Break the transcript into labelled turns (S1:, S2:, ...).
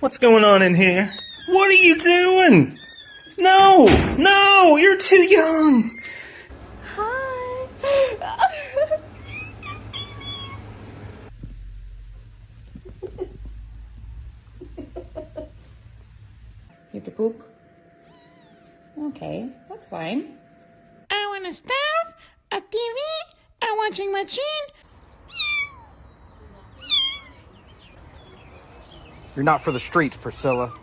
S1: What's going on in here? What are you doing? No! No! You're too young!
S2: Hi! You have to poop? Okay, that's fine.
S3: I want a stove, a TV, a washing machine.
S4: You're not for the streets, Priscilla.